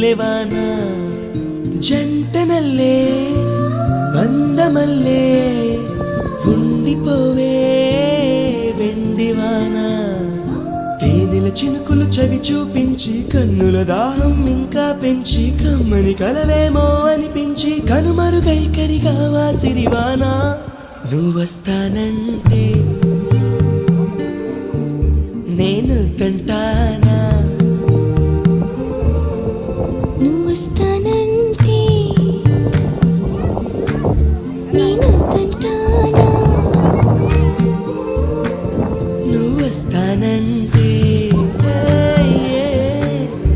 మల్లెవాన జంటనల్లే బందమల్లే ఉండిపోవే వెండివాన తేనెల చినుకులు చవి చూపించి కన్నుల దాహం ఇంకా పెంచి కమ్మని కలవేమో అనిపించి కనుమరుగైకరిగావా సిరివాన నువ్వొస్తానంటే నేను తంటాను